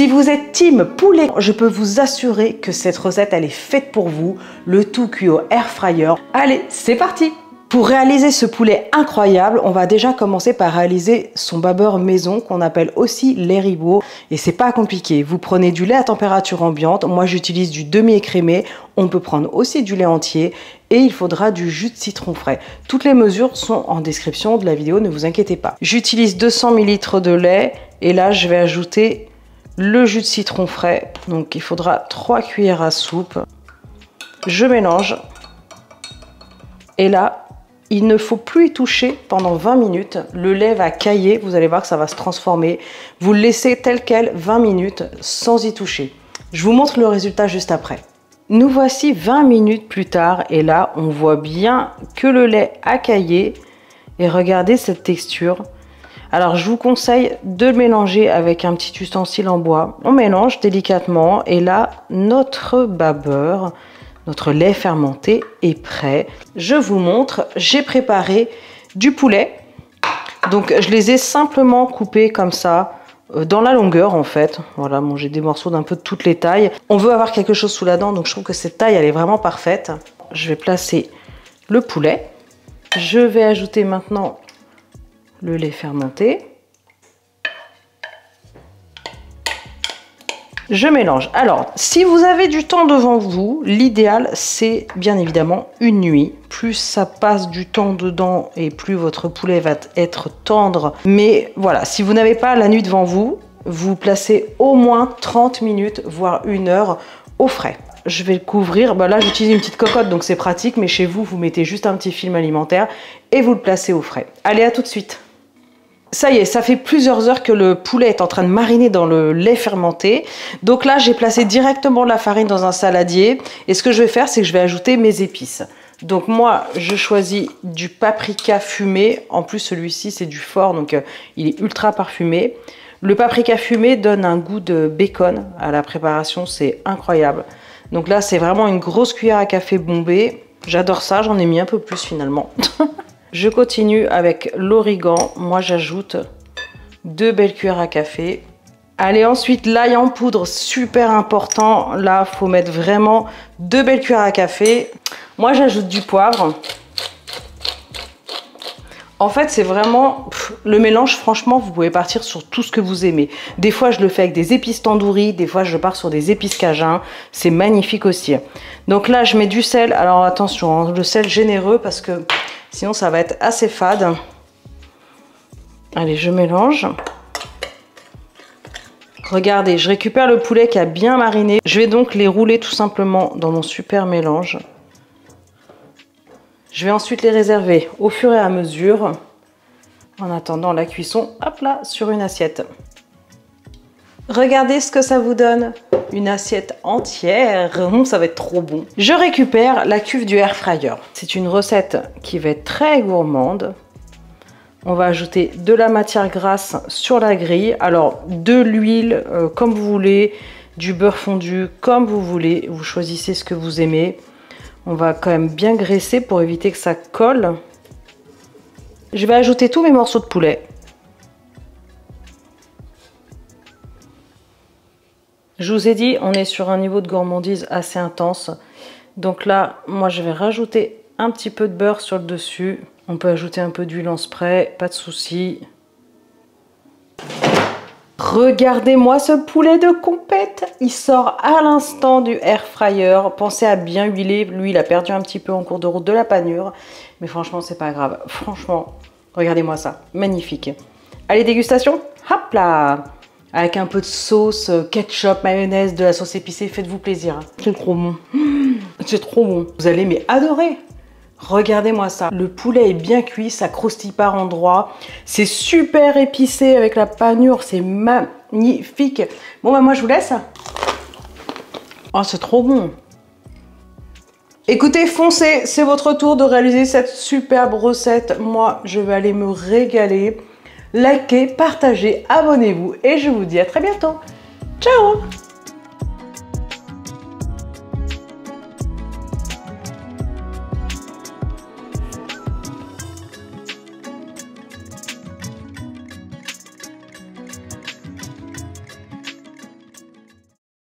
Si vous êtes team poulet, je peux vous assurer que cette recette, elle est faite pour vous. Le tout cuit au air fryer. Allez, c'est parti! Pour réaliser ce poulet incroyable, on va déjà commencer par réaliser son babeur maison qu'on appelle aussi lait ribot. Et c'est pas compliqué. Vous prenez du lait à température ambiante. Moi, j'utilise du demi-écrémé. On peut prendre aussi du lait entier. Et il faudra du jus de citron frais. Toutes les mesures sont en description de la vidéo, ne vous inquiétez pas. J'utilise 200 ml de lait. Et là, je vais ajouter le jus de citron frais. Donc, il faudra 3 cuillères à soupe. Je mélange. Et là, il ne faut plus y toucher pendant 20 minutes. Le lait va cailler, vous allez voir que ça va se transformer. Vous le laissez tel quel 20 minutes sans y toucher. Je vous montre le résultat juste après. Nous voici 20 minutes plus tard et là, on voit bien que le lait a caillé. Et regardez cette texture. Alors, je vous conseille de le mélanger avec un petit ustensile en bois. On mélange délicatement et là, notre babeur, notre lait fermenté est prêt. Je vous montre, j'ai préparé du poulet. Donc, je les ai simplement coupés comme ça, dans la longueur en fait. Voilà, bon, j'ai des morceaux d'un peu de toutes les tailles. On veut avoir quelque chose sous la dent, donc je trouve que cette taille, elle est vraiment parfaite. Je vais placer le poulet. Je vais ajouter maintenant le lait fermenté. Je mélange. Alors, si vous avez du temps devant vous, l'idéal, c'est bien évidemment une nuit. Plus ça passe du temps dedans et plus votre poulet va être tendre. Mais voilà, si vous n'avez pas la nuit devant vous, vous placez au moins 30 minutes, voire 1 heure au frais. Je vais le couvrir. Là, j'utilise une petite cocotte, donc c'est pratique. Mais chez vous, vous mettez juste un petit film alimentaire et vous le placez au frais. Allez, à tout de suite. Ça y est, ça fait plusieurs heures que le poulet est en train de mariner dans le lait fermenté. Donc là, j'ai placé directement la farine dans un saladier. Et ce que je vais faire, c'est que je vais ajouter mes épices. Donc moi, je choisis du paprika fumé. En plus, celui-ci, c'est du fort, donc il est ultra parfumé. Le paprika fumé donne un goût de bacon à la préparation, c'est incroyable. Donc là, c'est vraiment une grosse cuillère à café bombée. J'adore ça, j'en ai mis un peu plus finalement. Je continue avec l'origan. Moi, j'ajoute 2 belles cuillères à café. Allez, ensuite, l'ail en poudre, super important. Là, il faut mettre vraiment 2 belles cuillères à café. Moi, j'ajoute du poivre. En fait, c'est vraiment le mélange. Franchement, vous pouvez partir sur tout ce que vous aimez. Des fois, je le fais avec des épices tandoori. Des fois, je pars sur des épices cajun. C'est magnifique aussi. Donc là, je mets du sel. Alors attention, hein, le sel généreux parce que sinon, ça va être assez fade. Allez, je mélange. Regardez, je récupère le poulet qui a bien mariné. Je vais donc les rouler tout simplement dans mon super mélange. Je vais ensuite les réserver au fur et à mesure. En attendant la cuisson, hop là, sur une assiette. Regardez ce que ça vous donne. Une assiette entière. Ça va être trop bon. Je récupère la cuve du air fryer. C'est une recette qui va être très gourmande. On va ajouter de la matière grasse sur la grille. Alors, de l'huile, comme vous voulez. Du beurre fondu, comme vous voulez. Vous choisissez ce que vous aimez. On va quand même bien graisser pour éviter que ça colle. Je vais ajouter tous mes morceaux de poulet. Je vous ai dit, on est sur un niveau de gourmandise assez intense. Donc là, moi, je vais rajouter un petit peu de beurre sur le dessus. On peut ajouter un peu d'huile en spray, pas de souci. Regardez-moi ce poulet de compète. Il sort à l'instant du air fryer. Pensez à bien huiler. Lui, il a perdu un petit peu en cours de route de la panure. Mais franchement, c'est pas grave. Franchement, regardez-moi ça. Magnifique. Allez, dégustation. Hop là! Avec un peu de sauce, ketchup, mayonnaise, de la sauce épicée, faites-vous plaisir. C'est trop bon. C'est trop bon. Vous allez mais adorer. Regardez-moi ça. Le poulet est bien cuit, ça croustille par endroits. C'est super épicé avec la panure, c'est magnifique. Bon, bah moi je vous laisse. Oh, c'est trop bon. Écoutez, foncez, c'est votre tour de réaliser cette superbe recette. Moi, je vais aller me régaler. Likez, partagez, abonnez-vous et je vous dis à très bientôt. Ciao!